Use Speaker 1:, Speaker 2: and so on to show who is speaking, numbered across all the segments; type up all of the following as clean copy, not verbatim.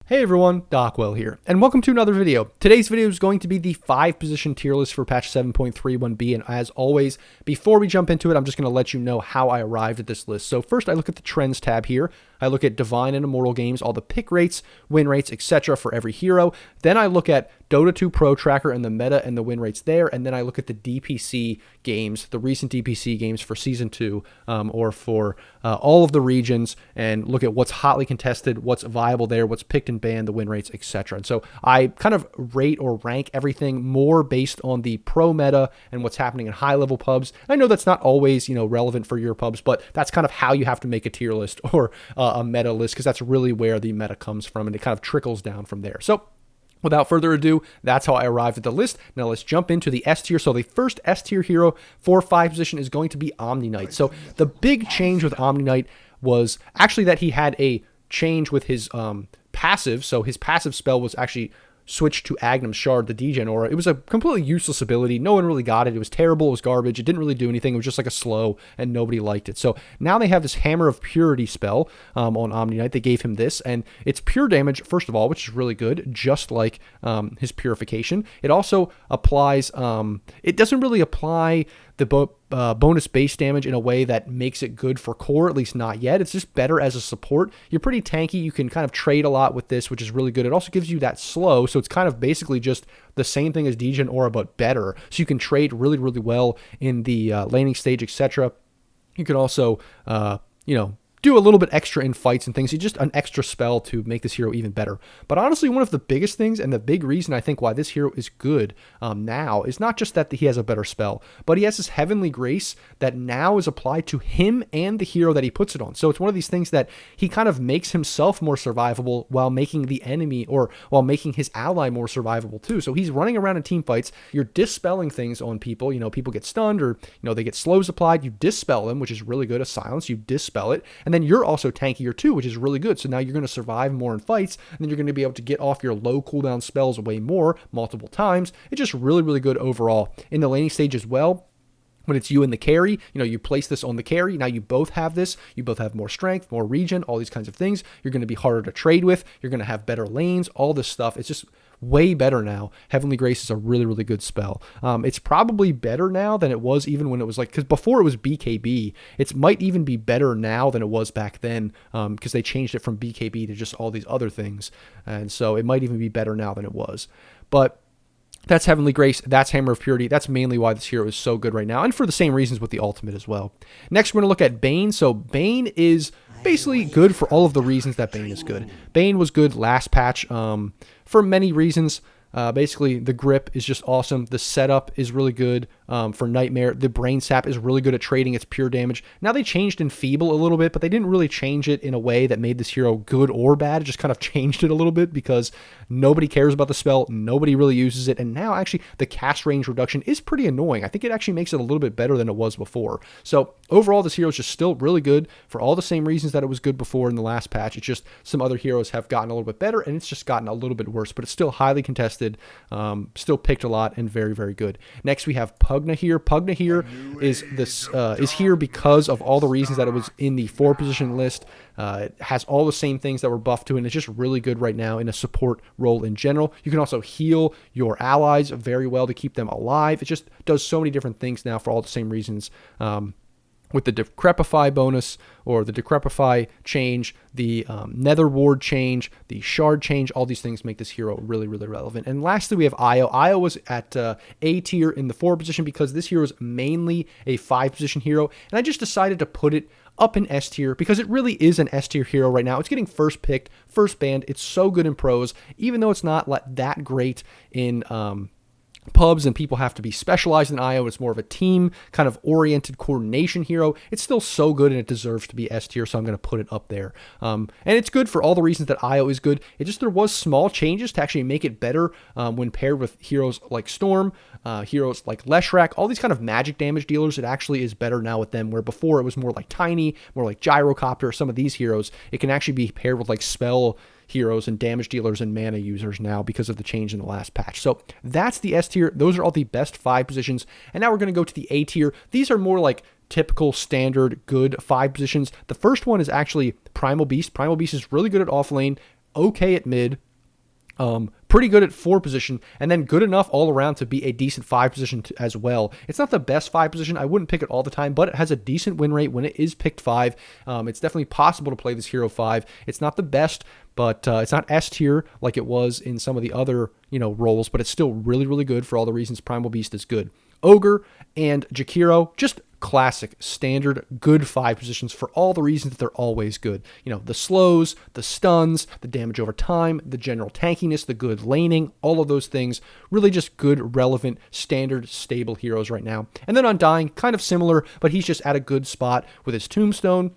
Speaker 1: Hey everyone, Dockwell here, and welcome to another video. Today's video is going to be the 5-position tier list for patch 7.31b, and as always, before we jump into it, I'm just going to let you know how I arrived at this list. So first, I look at the Trends tab here. I look at Divine and Immortal games, all the pick rates, win rates, etc. for every hero. Then I look at Dota 2 Pro Tracker and the meta and the win rates there, and then I look at the DPC games, the recent DPC games for Season 2, or for all of the regions, and look at what's hotly contested, what's viable there, what's picked and banned, the win rates, etc. And so I kind of rate or rank everything more based on the pro meta and what's happening in high-level pubs. I know that's not always, relevant for your pubs, but that's kind of how you have to make a tier list or a meta list, because that's really where the meta comes from, and it kind of trickles down from there. So without further ado, that's how I arrived at the list. Now let's jump into the S tier. So the first S tier hero for 5 position is going to be Omni Knight. So the big change with Omni Knight was actually that he had a change with his passive. So his passive spell was actually switched to Agnum's Shard, the degen aura. It was a completely useless ability. No one really got it. It was terrible. It was garbage. It didn't really do anything. It was just like a slow, and nobody liked it. So now they have this Hammer of Purity spell on Omni Knight. They gave him this, and it's pure damage, first of all, which is really good, just like his Purification. It also applies, it doesn't really apply the bonus base damage in a way that makes it good for core, at least not yet. It's just better as a support. You're pretty tanky. You can kind of trade a lot with this, which is really good. It also gives you that slow, so it's kind of basically just the same thing as degen aura, but better. So you can trade really, really well in the laning stage, etc. You can also, do a little bit extra in fights and things. It's just an extra spell to make this hero even better. But honestly, one of the biggest things and the big reason I think why this hero is good now is not just that he has a better spell, but he has this Heavenly Grace that now is applied to him and the hero that he puts it on. So it's one of these things that he kind of makes himself more survivable while making the enemy, or while making his ally more survivable too. So he's running around in team fights. You're dispelling things on people. People get stunned, or they get slows applied. You dispel them, which is really good. A silence, you dispel it. And then you're also tankier too, which is really good. So now you're going to survive more in fights, and then you're going to be able to get off your low cooldown spells way more, multiple times. It's just really, really good overall. In the laning stage as well, when it's you and the carry, you place this on the carry. Now you both have this. You both have more strength, more regen, all these kinds of things. You're going to be harder to trade with. You're going to have better lanes, all this stuff. It's just way better now. Heavenly Grace is a really, really good spell. It's probably better now than it was even when it was because before it was BKB. It might even be better now than it was back then, because they changed it from BKB to just all these other things. And so it might even be better now than it was. But that's Heavenly Grace, that's Hammer of Purity. That's mainly why this hero is so good right now, and for the same reasons with the ultimate as well. Next, we're going to look at Bane. So Bane is basically good for all of the reasons that Bane is good. Bane was good last patch for many reasons. Basically, the grip is just awesome. The setup is really good for Nightmare. The Brain Sap is really good at trading its pure damage. Now they changed Enfeeble a little bit, but they didn't really change it in a way that made this hero good or bad. It just kind of changed it a little bit because nobody cares about the spell. Nobody really uses it. And now actually the cast range reduction is pretty annoying. I think it actually makes it a little bit better than it was before. So overall, this hero is just still really good for all the same reasons that it was good before in the last patch. It's just some other heroes have gotten a little bit better, and it's just gotten a little bit worse, but it's still highly contested. Still picked a lot and very, very good. Next, we have Pugna here. Pugna here is here because of all the reasons that it was in the 4-position list. It has all the same things that were buffed to it, and it's just really good right now in a support role in general. You can also heal your allies very well to keep them alive. It just does so many different things now for all the same reasons. With the Decrepify bonus, or the Decrepify change, the Nether Ward change, the Shard change, all these things make this hero really, really relevant. And lastly, we have Io. Io was at A tier in the 4-position because this hero is mainly a 5-position hero, and I just decided to put it up in S tier because it really is an S tier hero right now. It's getting first picked, first banned. It's so good in pros, even though it's not that great in pubs and people have to be specialized in IO. It's more of a team kind of oriented coordination hero. It's still so good, and it deserves to be S tier, so I'm going to put it up there. And it's good for all the reasons that IO is good. It just, there was small changes to actually make it better when paired with heroes like Storm, heroes like Leshrac, all these kind of magic damage dealers. It actually is better now with them, where before it was more like Tiny, more like Gyrocopter. Some of these heroes, it can actually be paired with like spell heroes and damage dealers and mana users now because of the change in the last patch. So that's the S tier. Those are all the best 5 positions. And now we're going to go to the A tier. These are more like typical, standard, good 5 positions. The first one is actually Primal Beast. Primal Beast is really good at off lane, okay at mid, pretty good at 4 position, and then good enough all around to be a decent 5 position as well. It's not the best 5 position. I wouldn't pick it all the time, but it has a decent win rate when it is picked 5. It's definitely possible to play this hero 5. It's not the best, but it's not S tier like it was in some of the other, roles, but it's still really, really good for all the reasons Primal Beast is good. Ogre and Jakiro, just classic, standard, good 5 positions for all the reasons that they're always good. The slows, the stuns, the damage over time, the general tankiness, the good laning, all of those things. Really just good, relevant, standard, stable heroes right now. And then Undying, kind of similar, but he's just at a good spot with his Tombstone,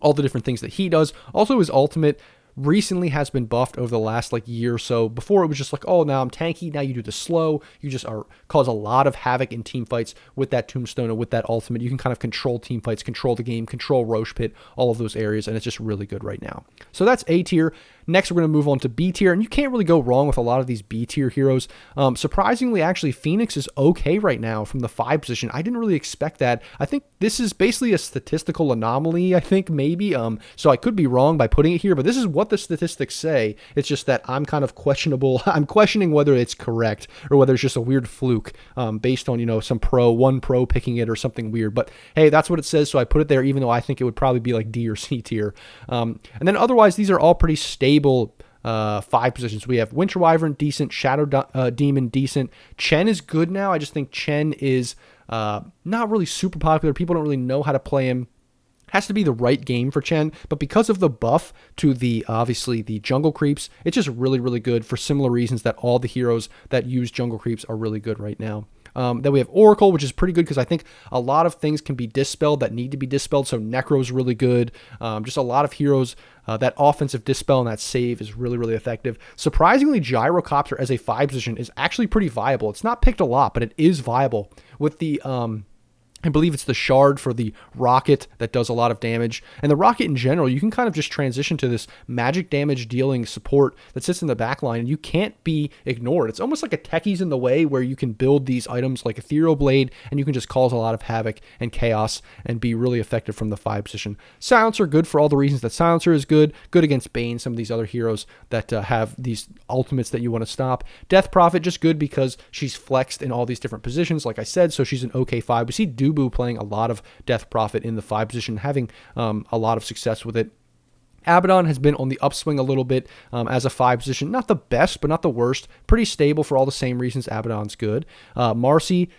Speaker 1: all the different things that he does. Also his ultimate recently has been buffed over the last year or so. Before it was just oh, now I'm tanky. Now you do the slow. You just cause a lot of havoc in team fights with that Tombstone and with that ultimate. You can kind of control team fights, control the game, control Roche Pit, all of those areas, and it's just really good right now. So that's A tier. Next, we're going to move on to B tier, and you can't really go wrong with a lot of these B tier heroes. Surprisingly, actually, Phoenix is okay right now from the 5 position. I didn't really expect that. I think this is basically a statistical anomaly, I think, maybe. So I could be wrong by putting it here, but this is what the statistics say. It's just that I'm kind of questionable. I'm questioning whether it's correct or whether it's just a weird fluke based on, one pro picking it or something weird. But hey, that's what it says, so I put it there, even though I think it would probably be D or C tier. And then otherwise, these are all pretty stable 5 positions. We have Winter Wyvern, decent. Shadow Demon, decent. Chen is good now. I just think Chen is not really super popular. People don't really know how to play him. Has to be the right game for Chen, but because of the buff to obviously the jungle creeps, it's just really, really good for similar reasons that all the heroes that use jungle creeps are really good right now. Then we have Oracle, which is pretty good because I think a lot of things can be dispelled that need to be dispelled. So Necro is really good. Just a lot of heroes. That offensive dispel and that save is really, really effective. Surprisingly, Gyrocopter as a 5 position is actually pretty viable. It's not picked a lot, but it is viable with the I believe it's the shard for the rocket that does a lot of damage. And the rocket in general, you can kind of just transition to this magic damage dealing support that sits in the back line, and you can't be ignored. It's almost like a Techie's in the way where you can build these items like Ethereal Blade, and you can just cause a lot of havoc and chaos and be really effective from the 5 position. Silencer, good for all the reasons that Silencer is good. Good against Bane, some of these other heroes that have these ultimates that you want to stop. Death Prophet, just good because she's flexed in all these different positions, like I said, so she's an okay 5. We see Dubu playing a lot of Death Prophet in the 5 position, having a lot of success with it. Abaddon has been on the upswing a little bit as a 5 position. Not the best, but not the worst. Pretty stable for all the same reasons Abaddon's good. Marcy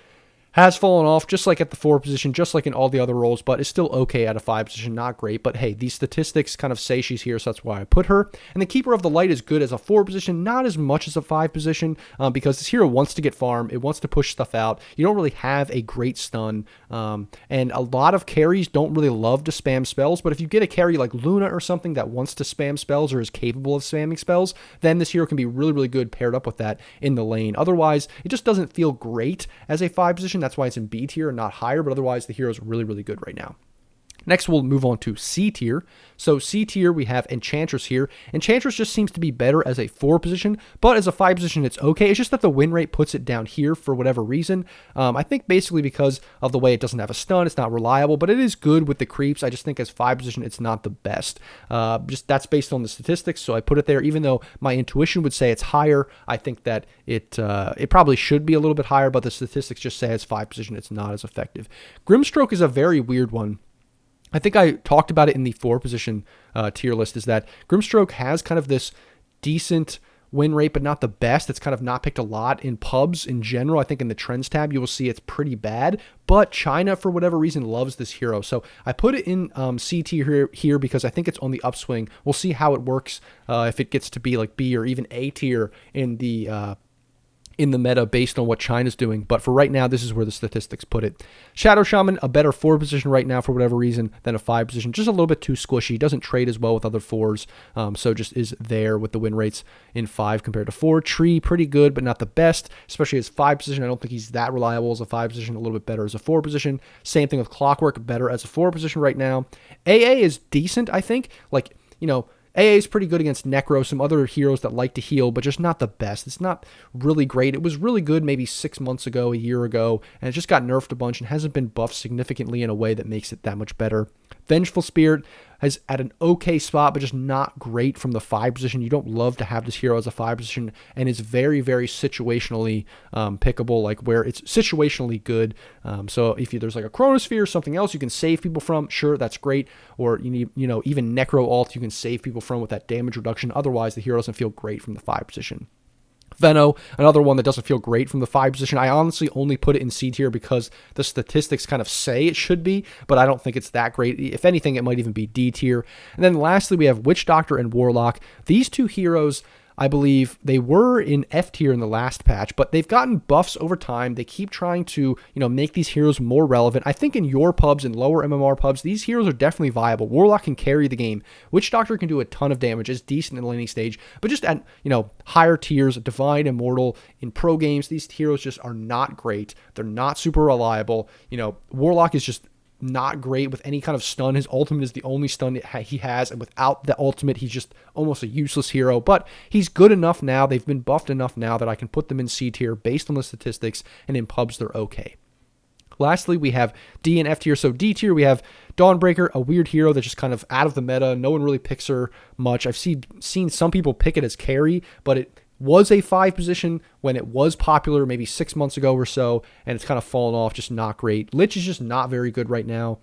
Speaker 1: has fallen off just like at the 4 position, just like in all the other roles, but is still okay at a 5 position. Not great, but hey, these statistics kind of say she's here, so that's why I put her. And the Keeper of the Light is good as a 4 position, not as much as a 5 position, because this hero wants to get farm. It wants to push stuff out. You don't really have a great stun, and a lot of carries don't really love to spam spells, but if you get a carry like Luna or something that wants to spam spells or is capable of spamming spells, then this hero can be really, really good paired up with that in the lane. Otherwise, it just doesn't feel great as a 5 position. That's why it's in B tier and not higher, but otherwise the hero is really, really good right now. Next, we'll move on to C tier. So C tier, we have Enchantress here. Enchantress just seems to be better as a 4 position, but as a 5 position, it's okay. It's just that the win rate puts it down here for whatever reason. I think basically because of the way it doesn't have a stun, it's not reliable, but it is good with the creeps. I just think as 5 position, it's not the best. Just that's based on the statistics, so I put it there. Even though my intuition would say it's higher, I think that it probably should be a little bit higher, but the statistics just say as 5 position, it's not as effective. Grimstroke is a very weird one. I think I talked about it in the 4 position tier list, is that Grimstroke has kind of this decent win rate, but not the best. It's kind of not picked a lot in pubs in general. I think in the trends tab, you will see it's pretty bad, but China, for whatever reason, loves this hero. So I put it in C tier here because I think it's on the upswing. We'll see how it works if it gets to be like B or even A tier in the meta based on what China's doing. But for right now, this is where the statistics put it. Shadow Shaman, a better 4 position right now for whatever reason than a 5 position. Just a little bit too squishy. Doesn't trade as well with other 4s. So just is there with the win rates in 5 compared to 4. Tree, pretty good, but not the best, especially as 5 position. I don't think he's that reliable as a 5 position. A little bit better as a 4 position. Same thing with Clockwork, better as a 4 position right now. AA is decent, I think. AA is pretty good against Necro, some other heroes that like to heal, but just not the best. It's not really great. It was really good maybe 6 months ago, a year ago, and it just got nerfed a bunch and hasn't been buffed significantly in a way that makes it that much better. Vengeful Spirit is at an okay spot, but just not great from the 5 position. You don't love to have this hero as a 5 position, and is very, very situationally pickable, like where it's situationally good. So if there's like a Chronosphere or something else you can save people from, sure, that's great. Or you need, even Necro Alt you can save people from with that damage reduction. Otherwise, the hero doesn't feel great from the 5 position. Venno, another one that doesn't feel great from the 5 position. I honestly only put it in C tier because the statistics kind of say it should be, but I don't think it's that great. If anything, it might even be D tier. And then lastly, we have Witch Doctor and Warlock. These two heroes, I believe they were in F tier in the last patch, but they've gotten buffs over time. They keep trying to, make these heroes more relevant. I think in your pubs and lower MMR pubs, these heroes are definitely viable. Warlock can carry the game. Witch Doctor can do a ton of damage, is decent in the laning stage, but just at, higher tiers, Divine, Immortal, in pro games, these heroes just are not great. They're not super reliable. Warlock is just not great with any kind of stun. His ultimate is the only stun he has, and without the ultimate, he's just almost a useless hero, but he's good enough now. They've been buffed enough now that I can put them in C tier based on the statistics, and in pubs, they're okay. Lastly, we have D and F tier. So D tier, we have Dawnbreaker, a weird hero that's just kind of out of the meta. No one really picks her much. I've seen some people pick it as carry, but it was a 5 position when it was popular maybe 6 months ago or so, and it's kind of fallen off, just not great. Lich is just not very good right now.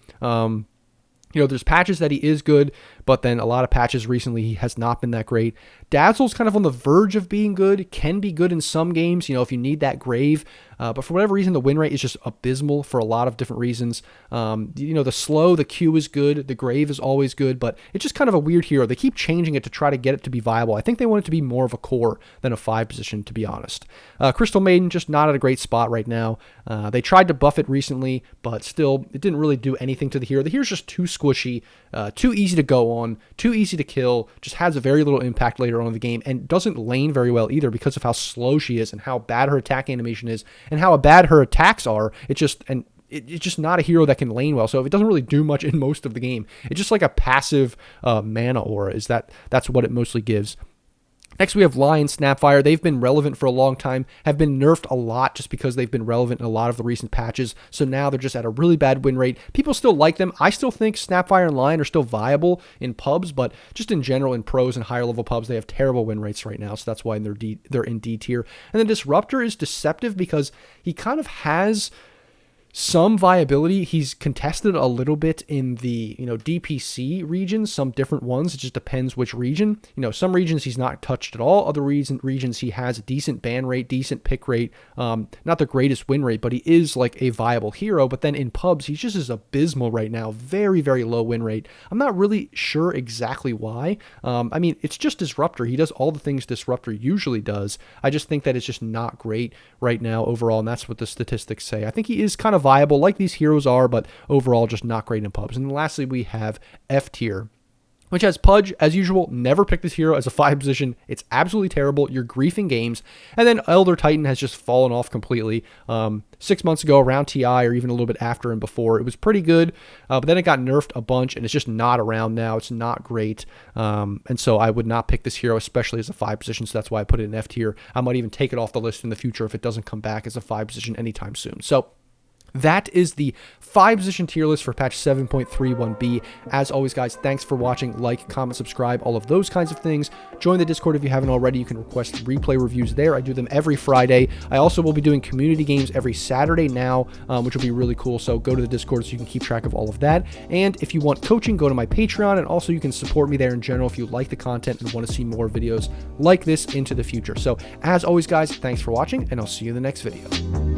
Speaker 1: There's patches that he is good, but then a lot of patches recently he has not been that great. Dazzle's kind of on the verge of being good, can be good in some games, if you need that grave. But for whatever reason, the win rate is just abysmal for a lot of different reasons. The slow, the Q is good, the grave is always good, but it's just kind of a weird hero. They keep changing it to try to get it to be viable. I think they want it to be more of a core than a 5 position, to be honest. Crystal Maiden, just not at a great spot right now. They tried to buff it recently, but still, it didn't really do anything to the hero. The hero's just too squishy, too easy to go on, too easy to kill, just has a very little impact later on in the game, and doesn't lane very well either because of how slow she is and how bad her attack animation is and how bad her attacks are. It's just not a hero that can lane well, so it doesn't really do much in most of the game. It's just like a passive mana aura. That's what it mostly gives. Next, we have Lion Snapfire. They've been relevant for a long time, have been nerfed a lot just because they've been relevant in a lot of the recent patches. So now they're just at a really bad win rate. People still like them. I still think Snapfire and Lion are still viable in pubs, but just in general in pros and higher level pubs, they have terrible win rates right now. So that's why they're in D tier. And then Disruptor is deceptive because he kind of has some viability. He's contested a little bit in the, DPC regions, some different ones. It just depends which region. Some regions he's not touched at all. Other regions he has a decent ban rate, decent pick rate, not the greatest win rate, but he is like a viable hero. But then in pubs, he just is abysmal right now. Very, very low win rate. I'm not really sure exactly why. It's just Disruptor. He does all the things Disruptor usually does. I just think that it's just not great right now overall, and that's what the statistics say. I think he is kind of viable like these heroes are, but overall just not great in pubs. And lastly, we have F tier, which has Pudge, as usual. Never pick this hero as a 5 position. It's absolutely terrible. You're griefing games. And then Elder Titan has just fallen off completely. 6 months ago around TI, or even a little bit after and before, it was pretty good, but then it got nerfed a bunch, and it's just not around now. It's not great, and so I would not pick this hero, especially as a 5 position, so that's why I put it in F tier. I might even take it off the list in the future if it doesn't come back as a 5 position anytime soon. So that is the 5 position tier list for patch 7.31b. As always, guys, thanks for watching. Like, comment, subscribe, all of those kinds of things. Join the Discord if you haven't already. You can request replay reviews there. I do them every Friday. I also will be doing community games every Saturday now, which will be really cool. So go to the Discord so you can keep track of all of that. And if you want coaching, go to my Patreon, and also you can support me there in general if you like the content and want to see more videos like this into the future. So as always, guys, thanks for watching, and I'll see you in the next video.